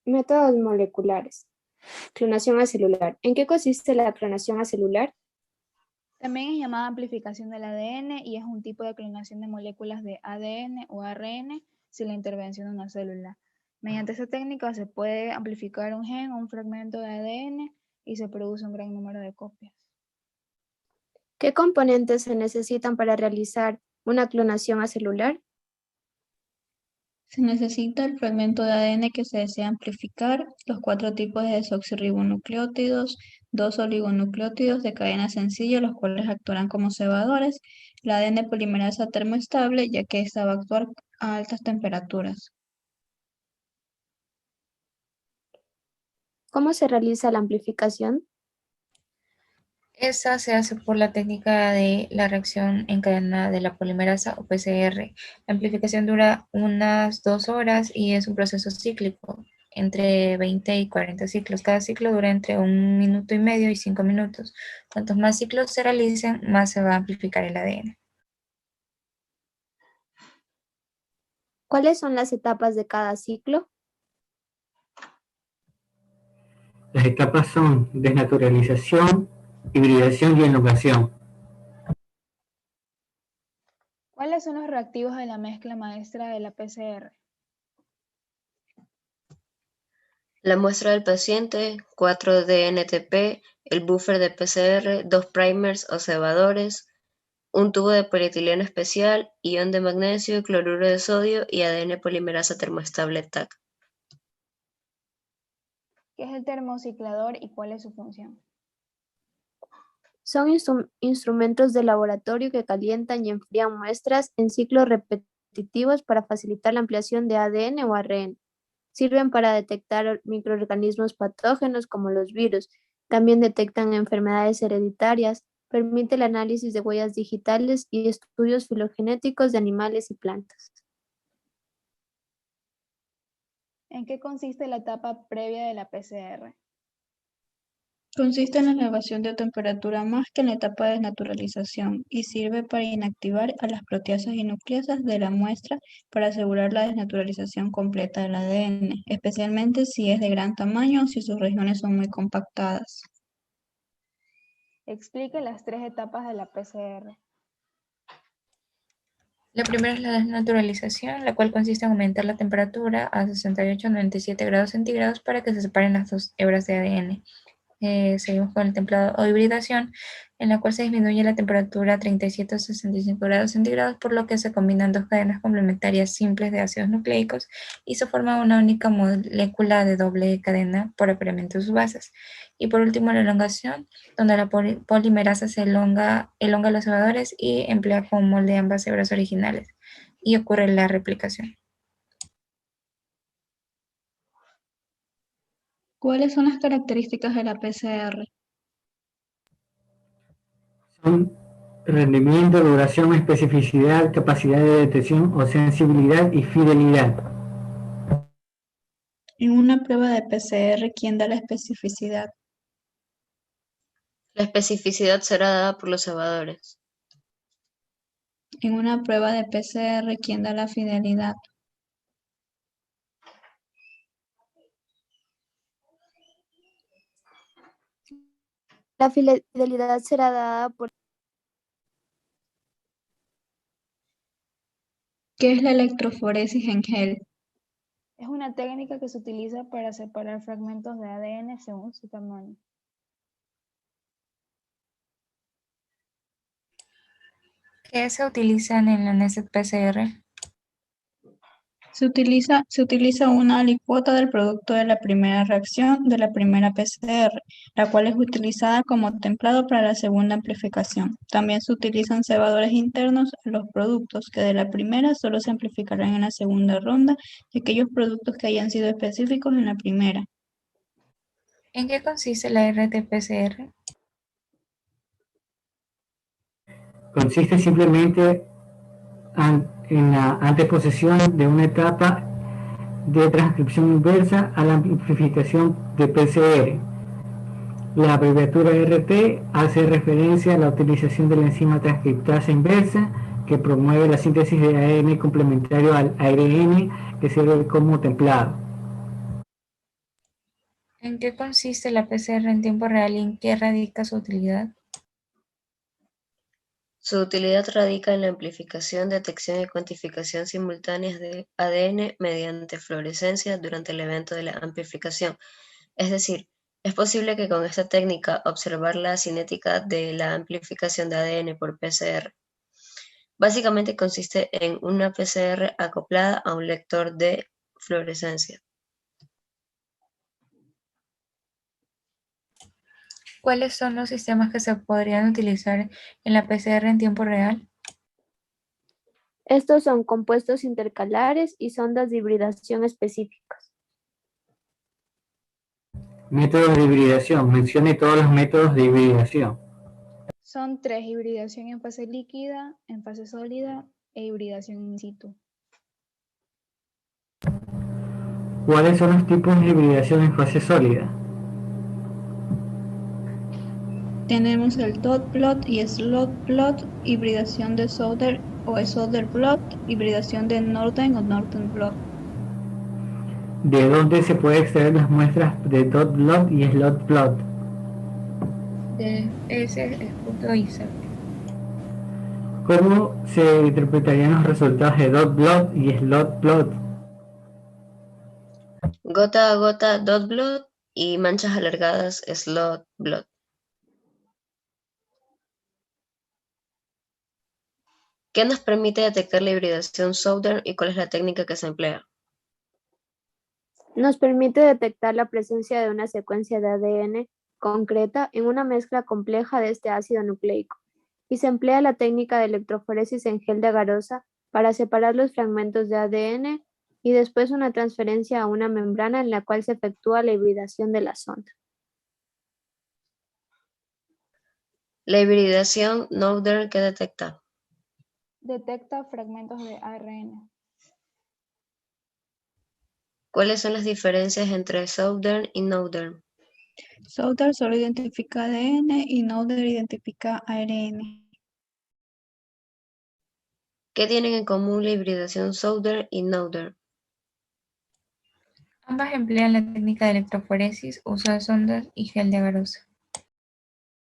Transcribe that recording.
Métodos moleculares. Clonación acelular. ¿En qué consiste la clonación acelular? También es llamada amplificación del ADN y es un tipo de clonación de moléculas de ADN o ARN sin la intervención de una célula. Mediante esta técnica se puede amplificar un gen o un fragmento de ADN y se produce un gran número de copias. ¿Qué componentes se necesitan para realizar una clonación acelular? Se necesita el fragmento de ADN que se desea amplificar, los 4 tipos de desoxirribonucleótidos, 2 oligonucleótidos de cadena sencilla, los cuales actuarán como cebadores, la ADN polimerasa termoestable, ya que esta va a actuar a altas temperaturas. ¿Cómo se realiza la amplificación? Esta se hace por la técnica de la reacción en cadena de la polimerasa o PCR. La amplificación dura unas 2 horas y es un proceso cíclico, entre 20 y 40 ciclos. Cada ciclo dura entre 1,5 minutos y 5 minutos. Cuantos más ciclos se realicen, más se va a amplificar el ADN. ¿Cuáles son las etapas de cada ciclo? Las etapas son desnaturalización, hibridación y elongación. ¿Cuáles son los reactivos de la mezcla maestra de la PCR? La muestra del paciente, 4-DNTP, el buffer de PCR, 2 primers o cebadores, un tubo de polietileno especial, ion de magnesio, cloruro de sodio y ADN polimerasa termoestable TAC. ¿Qué es el termociclador y cuál es su función? Son instrumentos de laboratorio que calientan y enfrían muestras en ciclos repetitivos para facilitar la ampliación de ADN o ARN. Sirven para detectar microorganismos patógenos como los virus. También detectan enfermedades hereditarias. Permite el análisis de huellas digitales y estudios filogenéticos de animales y plantas. ¿En qué consiste la etapa previa de la PCR? Consiste en la elevación de temperatura más que en la etapa de desnaturalización y sirve para inactivar a las proteasas y nucleasas de la muestra para asegurar la desnaturalización completa del ADN, especialmente si es de gran tamaño o si sus regiones son muy compactadas. Explique las 3 etapas de la PCR. La primera es la desnaturalización, la cual consiste en aumentar la temperatura a 68 o 97 grados centígrados para que se separen las 2 hebras de ADN. Seguimos con el templado o hibridación, en la cual se disminuye la temperatura a 37 o 65 grados centígrados, por lo que se combinan 2 cadenas complementarias simples de ácidos nucleicos y se forma una única molécula de doble cadena por apareamiento de sus bases. Y por último, la elongación, donde la polimerasa se elonga los cebadores y emplea como molde ambas hebras originales, y ocurre la replicación. ¿Cuáles son las características de la PCR? Son rendimiento, duración, especificidad, capacidad de detección o sensibilidad y fidelidad. En una prueba de PCR, ¿quién da la especificidad? La especificidad será dada por los cebadores. En una prueba de PCR, ¿quién da la fidelidad? La fidelidad será dada por... ¿Qué es la electroforesis en gel? Es una técnica que se utiliza para separar fragmentos de ADN según su tamaño. ¿Qué se utilizan en la NEST PCR? Se utiliza una alicuota del producto de la primera reacción de la primera PCR, la cual es utilizada como templado para la segunda amplificación. También se utilizan cebadores internos a los productos que de la primera solo se amplificarán en la segunda ronda y aquellos productos que hayan sido específicos en la primera. ¿En qué consiste la RT-PCR? Consiste simplemente en la anteposición de una etapa de transcripción inversa a la amplificación de PCR. La abreviatura RT hace referencia a la utilización de la enzima transcriptasa inversa que promueve la síntesis de ARN complementario al ARN que sirve como templado. ¿En qué consiste la PCR en tiempo real y en qué radica su utilidad? Su utilidad radica en la amplificación, detección y cuantificación simultáneas de ADN mediante fluorescencia durante el evento de la amplificación. Es decir, es posible que con esta técnica observar la cinética de la amplificación de ADN por PCR. Básicamente consiste en una PCR acoplada a un lector de fluorescencia. ¿Cuáles son los sistemas que se podrían utilizar en la PCR en tiempo real? Estos son compuestos intercalares y sondas de hibridación específicas. Métodos de hibridación. Mencione todos los métodos de hibridación. Son 3: hibridación en fase líquida, en fase sólida e hibridación in situ. ¿Cuáles son los tipos de hibridación en fase sólida? Tenemos el dot plot y slot plot, hibridación de Southern o Southern blot, hibridación de Northern o Northern blot. ¿De dónde se puede extraer las muestras de dot plot y slot plot? De ese escudo ISA. ¿Cómo se interpretarían los resultados de dot plot y slot plot? Gota a gota dot blot y manchas alargadas slot blot. ¿Qué nos permite detectar la hibridación Southern y cuál es la técnica que se emplea? Nos permite detectar la presencia de una secuencia de ADN concreta en una mezcla compleja de este ácido nucleico, y se emplea la técnica de electroforesis en gel de agarose para separar los fragmentos de ADN y después una transferencia a una membrana en la cual se efectúa la hibridación de la sonda. La hibridación Northern, ¿qué detecta? Detecta fragmentos de ARN. ¿Cuáles son las diferencias entre Southern y Northern? Southern solo identifica ADN y Northern identifica ARN. ¿Qué tienen en común la hibridación Southern y Northern? Ambas emplean la técnica de electroforesis, uso de sondas y gel de agarose.